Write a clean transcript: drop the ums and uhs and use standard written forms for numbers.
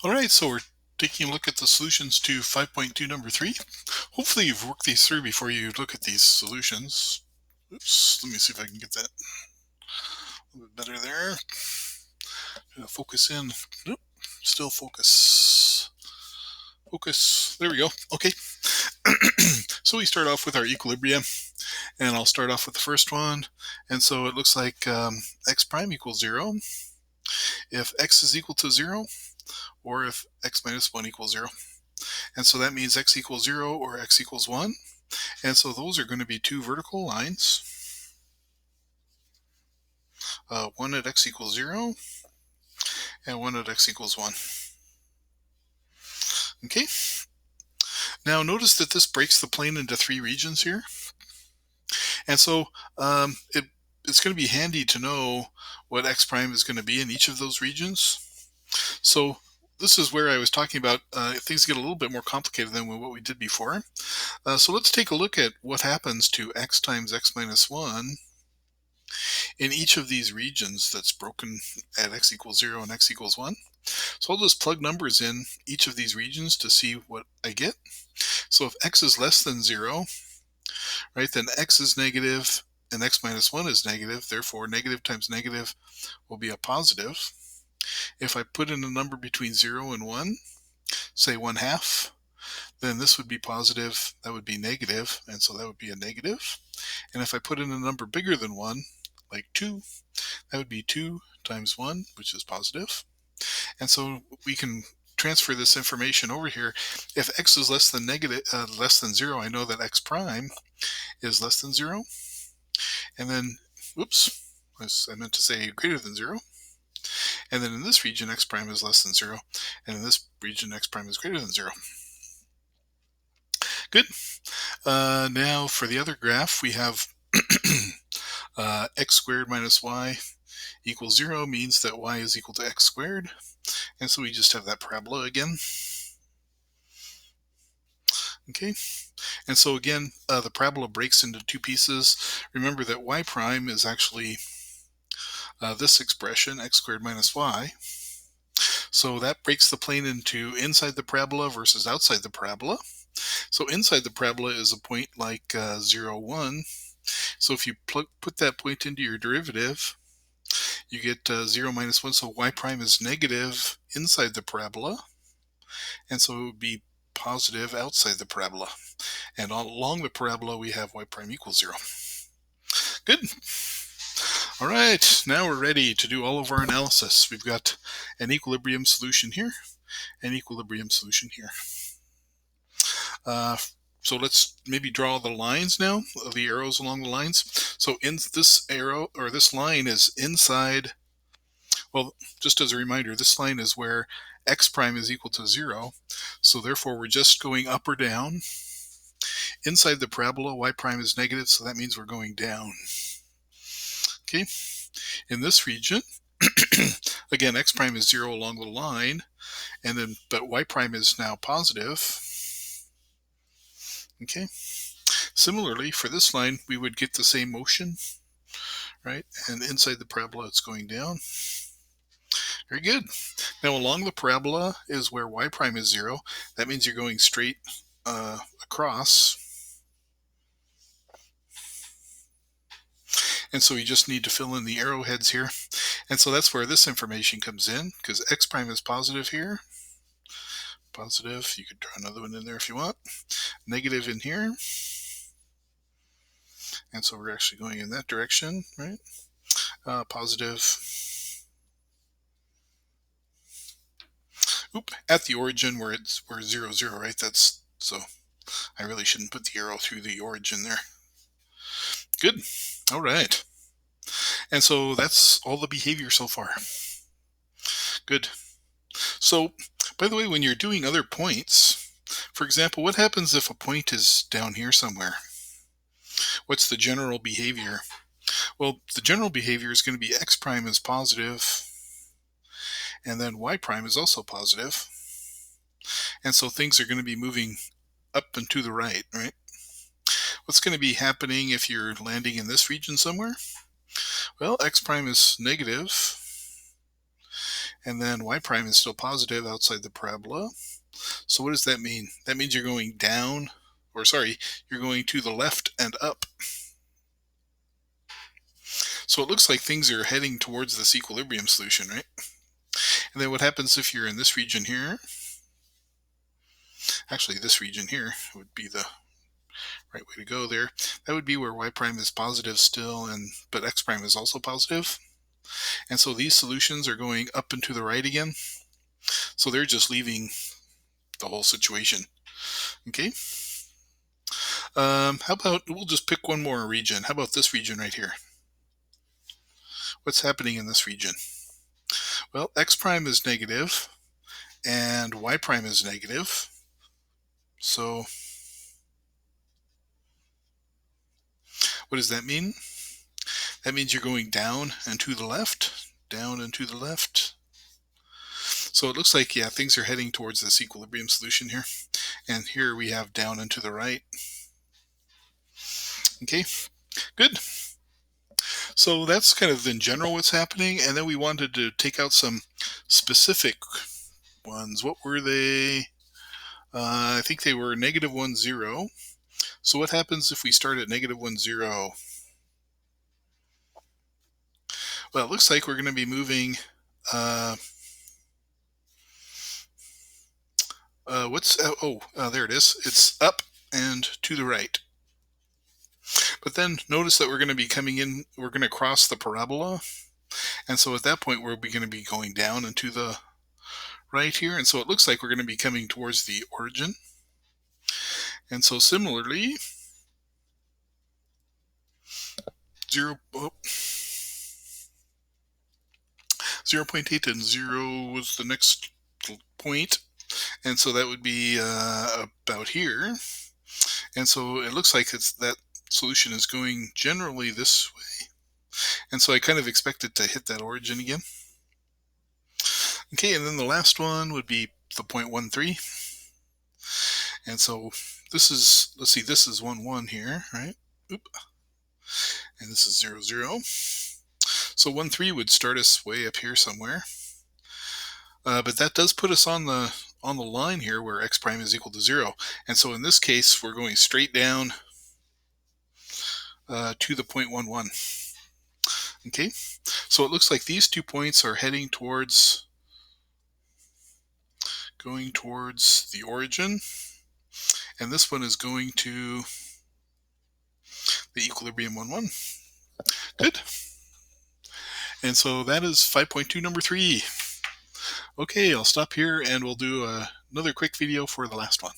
All right, so we're taking a look at the solutions to 5.2 number 3. Hopefully you've worked these through before you look at these solutions. Oops, let me see if I can get that a little bit better there. Focus in. Nope, still focus. Focus. There we go. Okay. So we start off with our equilibrium, and I'll start off with the first one. And so it looks like x prime equals 0 if x is equal to 0, or if x minus 1 equals 0. And so that means x equals 0 or x equals 1. And so those are going to be two vertical lines, one at x equals 0 and one at x equals 1. Okay, now notice that this breaks the plane into three regions here. And so it's going to be handy to know what x prime is going to be in each of those regions. So this is where I was talking about things get a little bit more complicated than what we did before. So let's take a look at what happens to x times x minus 1 in each of these regions that's broken at x equals 0 and x equals 1. So I'll just plug numbers in each of these regions to see what I get. So if x is less than 0, right, then x is negative and x minus 1 is negative. Therefore, negative times negative will be a positive. If I put in a number between 0 and 1, say 1/2, then this would be positive, that would be negative, and so that would be a negative. And if I put in a number bigger than 1, like 2, that would be 2 times 1, which is positive. And so we can transfer this information over here. If x is less than 0, I know that x prime is less than 0. And then, whoops, I meant to say greater than 0. And then in this region, x prime is less than 0. And in this region, x prime is greater than 0. Good. Now for the other graph, we have x squared minus y equals 0 means that y is equal to x squared. And so we just have that parabola again. Okay, and so again, the parabola breaks into two pieces. Remember that y prime is actually this expression, x squared minus y. So that breaks the plane into inside the parabola versus outside the parabola. So inside the parabola is a point like 0, 1. So if you put that point into your derivative, you get 0 minus 1. So y prime is negative inside the parabola. And so it would be positive outside the parabola. And along the parabola, we have y prime equals 0. Good. All right, now we're ready to do all of our analysis. We've got an equilibrium solution here, an equilibrium solution here. So let's maybe draw the lines now, the arrows along the lines. So in this arrow, or this line is inside, well, just as a reminder, this line is where x prime is equal to 0. So therefore, we're just going up or down. Inside the parabola, y prime is negative, so that means we're going down. Okay, in this region, again, x prime is 0 along the line, and then but y prime is now positive. Okay, similarly for this line, we would get the same motion, right? And inside the parabola, it's going down. Very good. Now along the parabola is where y prime is 0. That means you're going straight across. And so you just need to fill in the arrowheads here. And so that's where this information comes in, because x prime is positive here. Positive, you could draw another one in there if you want. Negative in here. And so we're actually going in that direction, right? Positive. Oop, at the origin where we're 0, 0, right? That's so I really shouldn't put the arrow through the origin there. Good. All right. And so that's all the behavior so far. Good. So, by the way, when you're doing other points, for example, what happens if a point is down here somewhere? What's the general behavior? Well, the general behavior is going to be x prime is positive, and then y prime is also positive. And so things are going to be moving up and to the right, right? What's going to be happening if you're landing in this region somewhere? Well, x prime is negative, And then y prime is still positive outside the parabola. So what does that mean? That means you're going down, or sorry, you're going to the left and up. So it looks like things are heading towards this equilibrium solution, right? And then what happens if you're in this region here? Actually, this region here would be the right way to go there. That would be where y prime is positive still, but x prime is also positive. And so these solutions are going up and to the right again. So they're just leaving the whole situation. Okay. How about we'll just pick one more region. How about this region right here? What's happening in this region? Well, x prime is negative and y prime is negative. So what does that mean? That means you're going down and to the left, down and to the left. So it looks like, yeah, things are heading towards this equilibrium solution here. And here we have down and to the right. Okay, good. So that's kind of in general what's happening. And then we wanted to take out some specific ones. What were they? I think they were -1, 0. So what happens if we start at -1, 0? Well, it looks like we're going to be moving there it is. It's up and to the right. But then notice that we're going to be coming in, we're going to cross the parabola. And so at that point, we're going to be going down and to the right here. And so it looks like we're going to be coming towards the origin. And so similarly, 0.8 and 0 was the next point. And so that would be about here. And so it looks like that solution is going generally this way. And so I kind of expect it to hit that origin again. Okay, and then the last one would be the 0.13. And so this is, let's see, this is 1, 1 here, right? Oop. And this is 0, 0. So 1, 3 would start us way up here somewhere. But that does put us on the line here where x prime is equal to 0. And so in this case, we're going straight down to the 0.11. Okay, so it looks like these 2 points are heading towards, going towards the origin. And this one is going to the equilibrium 1, 1. Good. And so that is 5.2 number 3. Okay, I'll stop here and we'll do another quick video for the last one.